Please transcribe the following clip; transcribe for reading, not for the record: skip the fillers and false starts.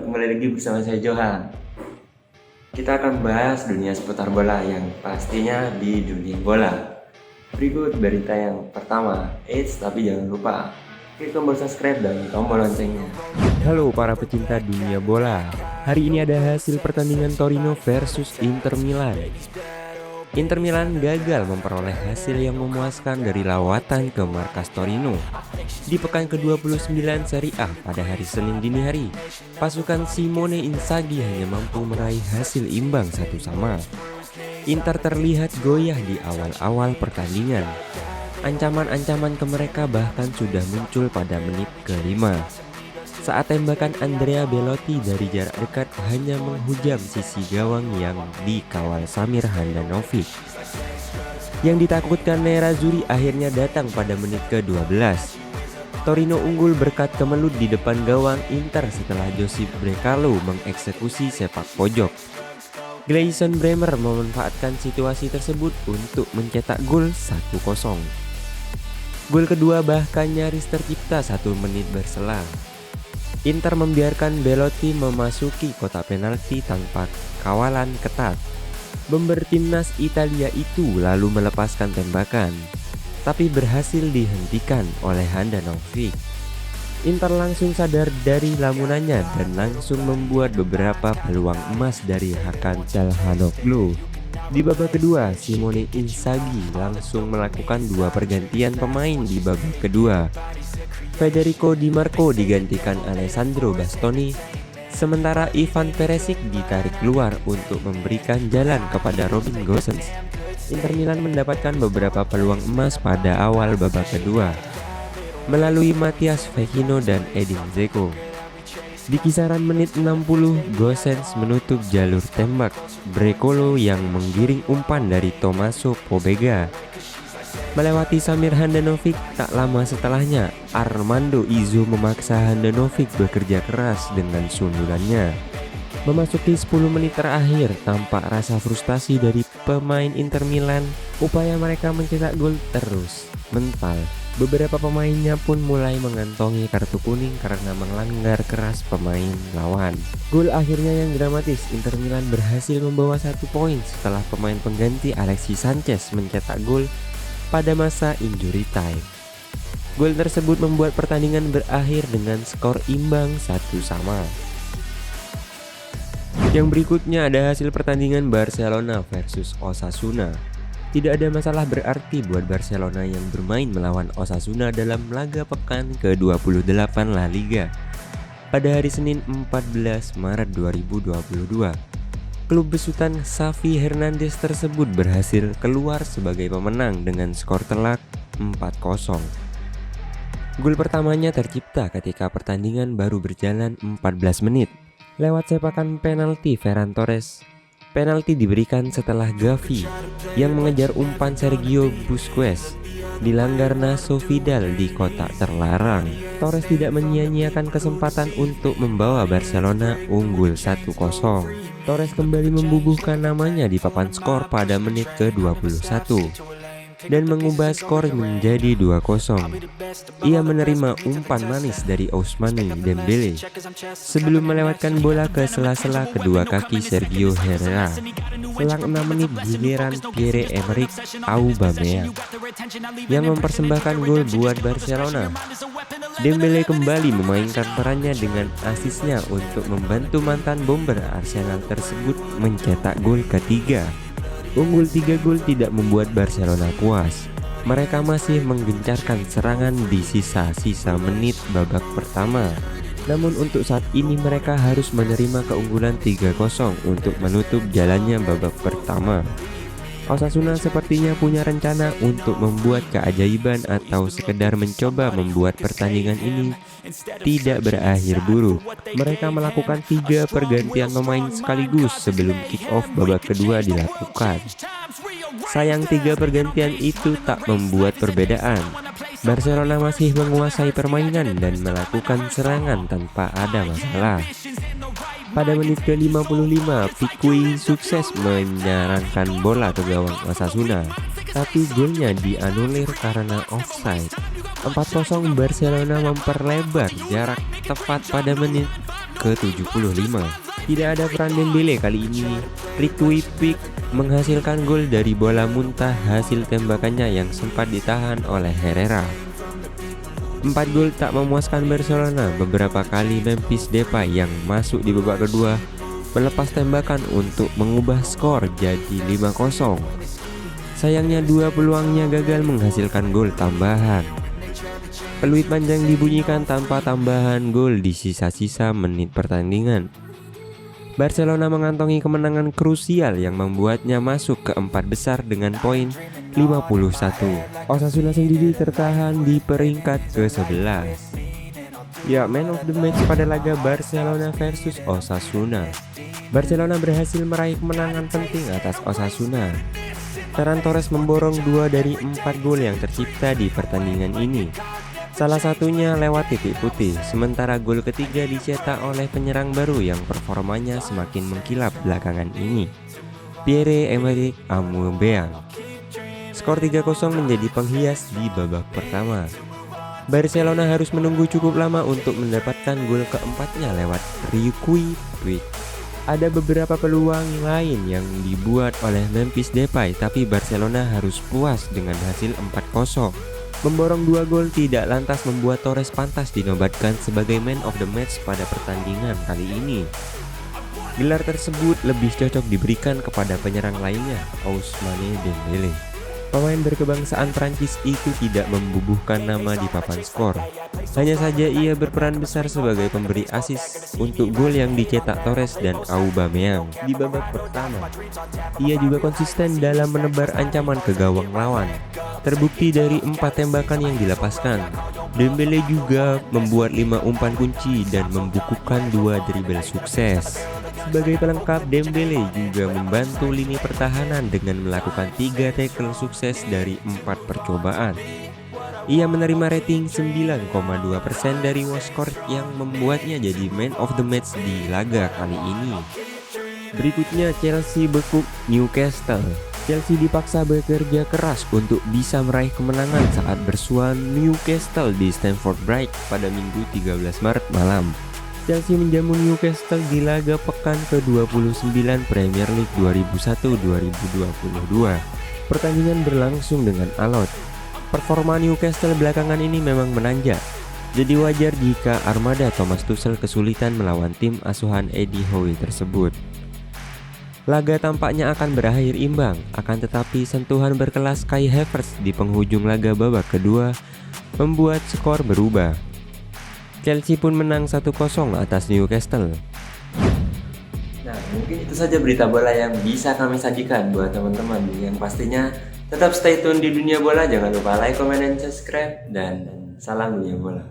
kembali lagi bersama saya Johan. Kita akan bahas dunia seputar bola yang pastinya di dunia bola. Berikut berita yang pertama. Tapi jangan lupa klik tombol subscribe dan tombol loncengnya. Halo para pecinta dunia bola. Hari ini ada hasil pertandingan Torino versus Inter Milan. Inter Milan gagal memperoleh hasil yang memuaskan dari lawatan ke markas Torino di pekan ke-29 Serie A pada hari Senin dini hari. Pasukan Simone Inzaghi hanya mampu meraih hasil imbang 1-1. Inter terlihat goyah di awal-awal pertandingan. Ancaman-ancaman ke mereka bahkan sudah muncul pada menit ke-5 saat tembakan Andrea Belotti dari jarak dekat hanya menghujam sisi gawang yang dikawal Samir Handanovic. Yang ditakutkan Nerazzurri akhirnya datang pada menit ke-12. Torino unggul berkat kemelut di depan gawang Inter setelah Josip Brekalo mengeksekusi sepak pojok. Gleison Bremer memanfaatkan situasi tersebut untuk mencetak gol 1-0. Gol kedua bahkan nyaris tercipta 1 menit berselang. Inter membiarkan Belotti memasuki kotak penalti tanpa kawalan ketat. Bomber timnas Italia itu lalu melepaskan tembakan, tapi berhasil dihentikan oleh Handanovic. Inter langsung sadar dari lamunannya dan langsung membuat beberapa peluang emas dari Hakan Çalhanoğlu. Di babak kedua, Simone Inzaghi langsung melakukan 2 pergantian pemain di babak kedua. Federico Di Marco digantikan Alessandro Bastoni, sementara Ivan Perisic ditarik keluar untuk memberikan jalan kepada Robin Gosens. Inter Milan mendapatkan beberapa peluang emas pada awal babak kedua melalui Matías Vecino dan Edin Dzeko. Di kisaran menit 60, Gosens menutup jalur tembak Brekalo yang menggiring umpan dari Tommaso Pobega melewati Samir Handanovic. Tak lama setelahnya, Armando Izzo memaksa Handanovic bekerja keras dengan sundulannya. Memasuki 10 menit terakhir, tampak rasa frustasi dari pemain Inter Milan. Upaya mereka mencetak gol terus mental. Beberapa pemainnya pun mulai mengantongi kartu kuning karena melanggar keras pemain lawan. Gol akhirnya yang dramatis, Inter Milan berhasil membawa 1 poin setelah pemain pengganti Alexis Sanchez mencetak gol pada masa injury time. Gol tersebut membuat pertandingan berakhir dengan skor imbang 1-1. Yang berikutnya ada hasil pertandingan Barcelona versus Osasuna. Tidak ada masalah berarti buat Barcelona yang bermain melawan Osasuna dalam laga pekan ke-28 La Liga pada hari Senin 14 Maret 2022. Klub besutan Xavi Hernandez tersebut berhasil keluar sebagai pemenang dengan skor telak 4-0. Gol pertamanya tercipta ketika pertandingan baru berjalan 14 menit lewat sepakan penalti Ferran Torres. Penalti diberikan setelah Gavi yang mengejar umpan Sergio Busquets dilanggar Nacho Vidal di kotak terlarang. Torres tidak menyia-nyiakan kesempatan untuk membawa Barcelona unggul 1-0. Torres kembali membubuhkan namanya di papan skor pada menit ke-21 dan mengubah skor menjadi 2-0. Ia menerima umpan manis dari Ousmane Dembele sebelum melewatkan bola ke sela-sela kedua kaki Sergio Herrera. Selang 6 menit giliran Pierre-Emerick Aubameyang yang mempersembahkan gol buat Barcelona. Dembele kembali memainkan perannya dengan asisnya untuk membantu mantan bomber Arsenal tersebut mencetak gol ketiga. Unggul 3 gol tidak membuat Barcelona puas. Mereka masih menggencarkan serangan di sisa-sisa menit babak pertama. Namun untuk saat ini mereka harus menerima keunggulan 3-0 untuk menutup jalannya babak pertama. Osasuna sepertinya punya rencana untuk membuat keajaiban atau sekedar mencoba membuat pertandingan ini tidak berakhir buruk. Mereka melakukan 3 pergantian pemain sekaligus sebelum kick-off babak kedua dilakukan. Sayang 3 pergantian itu tak membuat perbedaan. Barcelona masih menguasai permainan dan melakukan serangan tanpa ada masalah. Pada menit ke-55, Piqué sukses menyerangkan bola ke gawang Osasuna, tapi golnya dianulir karena offside. 4-0 Barcelona memperlebar jarak tepat pada menit ke-75. Tidak ada peran Dembele kali ini. Ricky Puig menghasilkan gol dari bola muntah hasil tembakannya yang sempat ditahan oleh Herrera. 4 gol tak memuaskan Barcelona. Beberapa kali Memphis Depay yang masuk di babak kedua melepas tembakan untuk mengubah skor jadi 5-0. Sayangnya 2 peluangnya gagal menghasilkan gol tambahan. Peluit panjang dibunyikan tanpa tambahan gol di sisa-sisa menit pertandingan. Barcelona mengantongi kemenangan krusial yang membuatnya masuk ke 4 besar dengan poin 51. Osasuna sendiri tertahan di peringkat ke-11. Ya, man of the match pada laga Barcelona versus Osasuna. Barcelona berhasil meraih kemenangan penting atas Osasuna. Ferran Torres memborong 2 dari 4 gol yang tercipta di pertandingan ini. Salah satunya lewat titik putih, sementara gol ketiga dicetak oleh penyerang baru yang performanya semakin mengkilap belakangan ini, Pierre-Emerick Aubameyang. Skor 3-0 menjadi penghias di babak pertama. Barcelona harus menunggu cukup lama untuk mendapatkan gol keempatnya lewat Ricky Puig. Ada beberapa peluang lain yang dibuat oleh Memphis Depay, tapi Barcelona harus puas dengan hasil 4-0. Memborong 2 gol tidak lantas membuat Torres pantas dinobatkan sebagai man of the match pada pertandingan kali ini. Gelar tersebut lebih cocok diberikan kepada penyerang lainnya, Ousmane Dembele. Pemain berkebangsaan Prancis itu tidak membubuhkan nama di papan skor. Hanya saja ia berperan besar sebagai pemberi assist untuk gol yang dicetak Torres dan Aubameyang di babak pertama. Ia juga konsisten dalam menebar ancaman ke gawang lawan. Terbukti dari 4 tembakan yang dilepaskan. Dembele juga membuat 5 umpan kunci dan membukukan 2 dribble sukses. Sebagai pelengkap, Dembele juga membantu lini pertahanan dengan melakukan 3 tackle sukses dari 4 percobaan. Ia menerima rating 9,2% dari WhoScored yang membuatnya jadi man of the match di laga kali ini. Berikutnya Chelsea bekuk Newcastle. Chelsea dipaksa bekerja keras untuk bisa meraih kemenangan saat bersuan Newcastle di Stamford Bridge pada Minggu 13 Maret malam. Chelsea menjamu Newcastle di laga pekan ke-29 Premier League 2001-2022. Pertandingan berlangsung dengan alot. Performa Newcastle belakangan ini memang menanjak. Jadi wajar jika armada Thomas Tuchel kesulitan melawan tim asuhan Eddie Howe tersebut. Laga tampaknya akan berakhir imbang, akan tetapi sentuhan berkelas Kai Havertz di penghujung laga babak kedua membuat skor berubah. Chelsea pun menang 1-0 atas Newcastle. Nah, mungkin itu saja berita bola yang bisa kami sajikan buat teman-teman. Yang pastinya tetap stay tune di dunia bola. Jangan lupa like, comment, dan subscribe. Dan salam dunia bola.